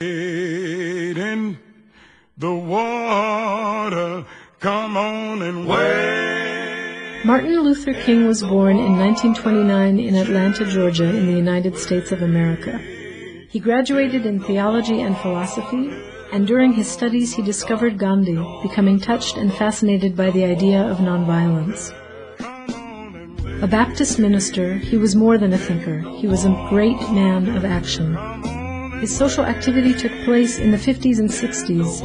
In the water, come on and wade. Martin Luther King was born in 1929 in Atlanta, Georgia, in the United States of America. He graduated in theology and philosophy, and during his studies he discovered Gandhi, becoming touched and fascinated by the idea of nonviolence. A Baptist minister, he was more than a thinker. He was a great man of action. His social activity took place in the 50s and 60s,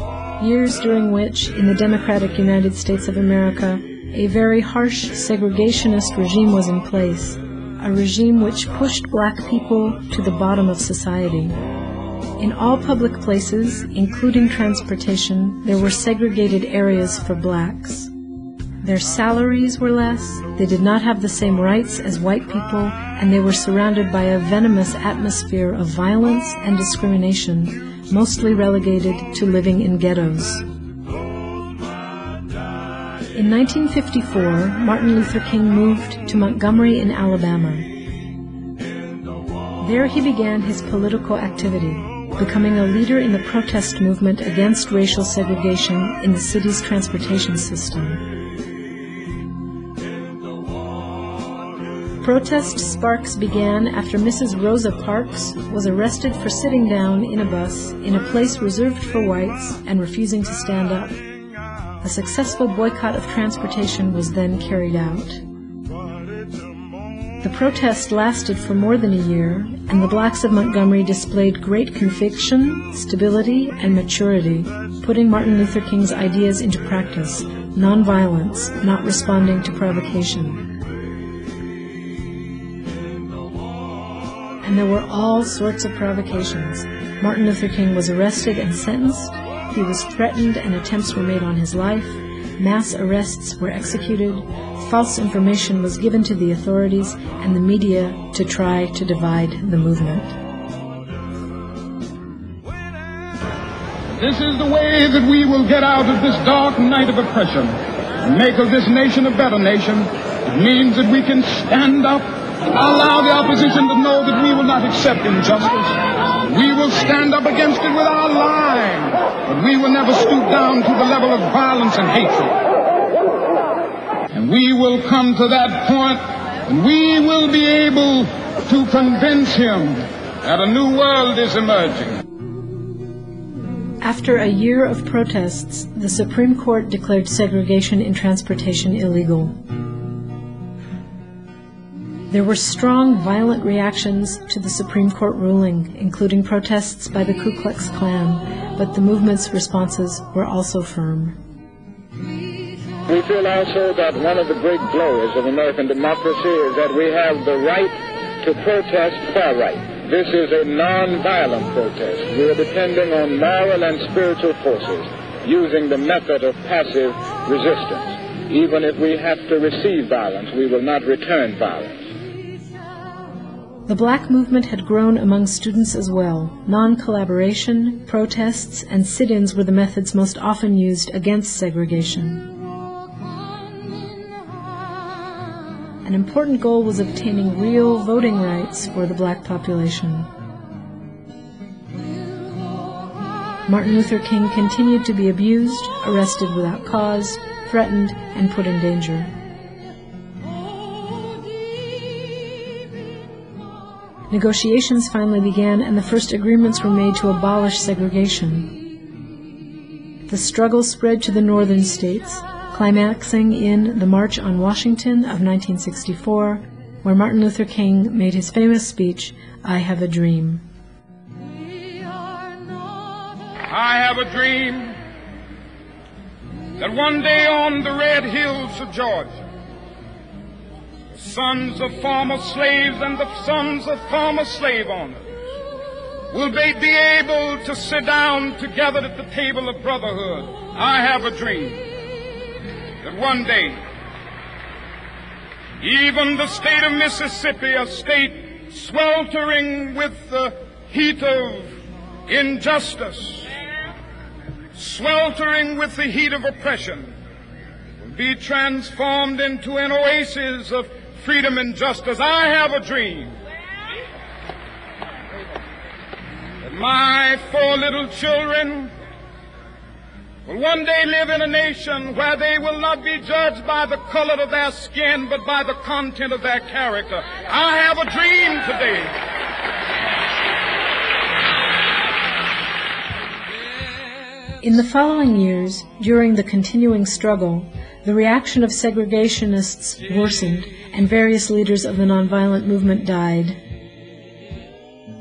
years during which, in the democratic United States of America, a very harsh segregationist regime was in place, a regime which pushed black people to the bottom of society. In all public places, including transportation, there were segregated areas for blacks. Their salaries were less, they did not have the same rights as white people, and they were surrounded by a venomous atmosphere of violence and discrimination, mostly relegated to living in ghettos. In 1954, Martin Luther King moved to Montgomery in Alabama. There he began his political activity, becoming a leader in the protest movement against racial segregation in the city's transportation system. Protest sparks began after Mrs. Rosa Parks was arrested for sitting down in a bus in a place reserved for whites and refusing to stand up. A successful boycott of transportation was then carried out. The protest lasted for more than a year, and the blacks of Montgomery displayed great conviction, stability, and maturity, putting Martin Luther King's ideas into practice, nonviolence, not responding to provocation. And there were all sorts of provocations. Martin Luther King was arrested and sentenced. He was threatened and attempts were made on his life. Mass arrests were executed. False information was given to the authorities and the media to try to divide the movement. This is the way that we will get out of this dark night of oppression and make of this nation a better nation. It means that we can stand up, allow the opposition to know that we will not accept injustice. We will stand up against it with our line, but we will never stoop down to the level of violence and hatred. And we will come to that point and we will be able to convince him that a new world is emerging. After a year of protests, the Supreme Court declared segregation in transportation illegal. There were strong, violent reactions to the Supreme Court ruling, including protests by the Ku Klux Klan, but the movement's responses were also firm. We feel also that one of the great glories of American democracy is that we have the right to protest far right. This is a non-violent protest. We are depending on moral and spiritual forces, using the method of passive resistance. Even if we have to receive violence, we will not return violence. The black movement had grown among students as well. Non-collaboration, protests, and sit-ins were the methods most often used against segregation. An important goal was obtaining real voting rights for the black population. Martin Luther King continued to be abused, arrested without cause, threatened, and put in danger. Negotiations finally began, and the first agreements were made to abolish segregation. The struggle spread to the northern states, climaxing in the March on Washington of 1964, where Martin Luther King made his famous speech, "I Have a Dream." I have a dream that one day on the red hills of Georgia, the sons of former slaves and the sons of former slave owners will be able to sit down together at the table of brotherhood. I have a dream that one day, even the state of Mississippi, a state sweltering with the heat of injustice, sweltering with the heat of oppression, will be transformed into an oasis of freedom and justice. I have a dream that My 4 little children will one day live in a nation where they will not be judged by the color of their skin, but by the content of their character. I have a dream today. In the following years, during the continuing struggle, the reaction of segregationists worsened, and various leaders of the nonviolent movement died.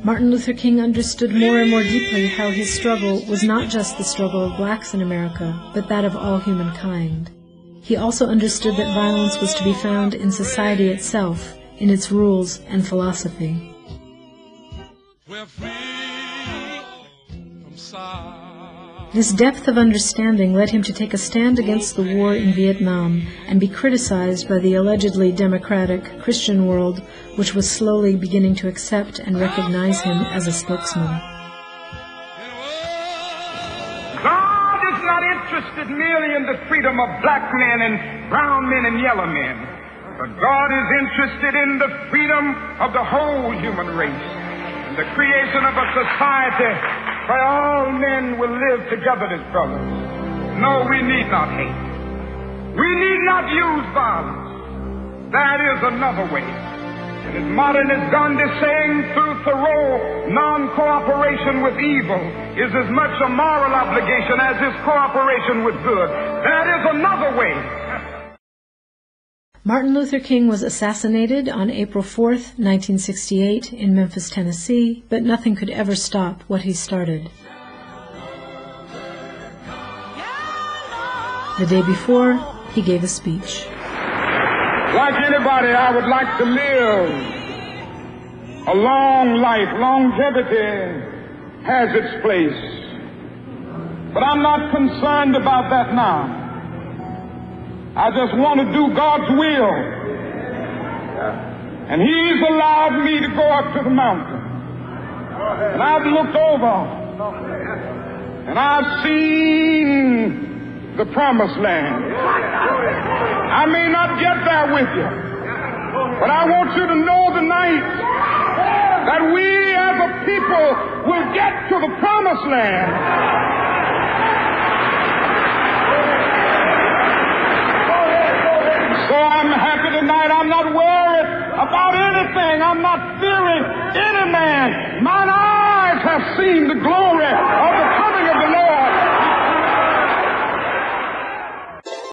Martin Luther King understood more and more deeply how his struggle was not just the struggle of blacks in America, but that of all humankind. He also understood that violence was to be found in society itself, in its rules and philosophy. We're free from sorrow. This depth of understanding led him to take a stand against the war in Vietnam and be criticized by the allegedly democratic Christian world, which was slowly beginning to accept and recognize him as a spokesman. God is not interested merely in the freedom of black men and brown men and yellow men, but God is interested in the freedom of the whole human race and the creation of a society where all men will live together as brothers. No, we need not hate. We need not use violence. There is another way. And as modern as Gandhi saying through Thoreau, non-cooperation with evil is as much a moral obligation as is cooperation with good. There is another way. Martin Luther King was assassinated on April 4th, 1968, in Memphis, Tennessee, but nothing could ever stop what he started. The day before, he gave a speech. Like anybody, I would like to live a long life. Longevity has its place. But I'm not concerned about that now. I just want to do God's will. And He's allowed me to go up to the mountain. And I've looked over and I've seen the promised land. I may not get there with you, but I want you to know tonight that we as a people will get to the promised land. So I'm happy tonight. I'm not worried about anything. I'm not fearing any man. Mine eyes have seen the glory of the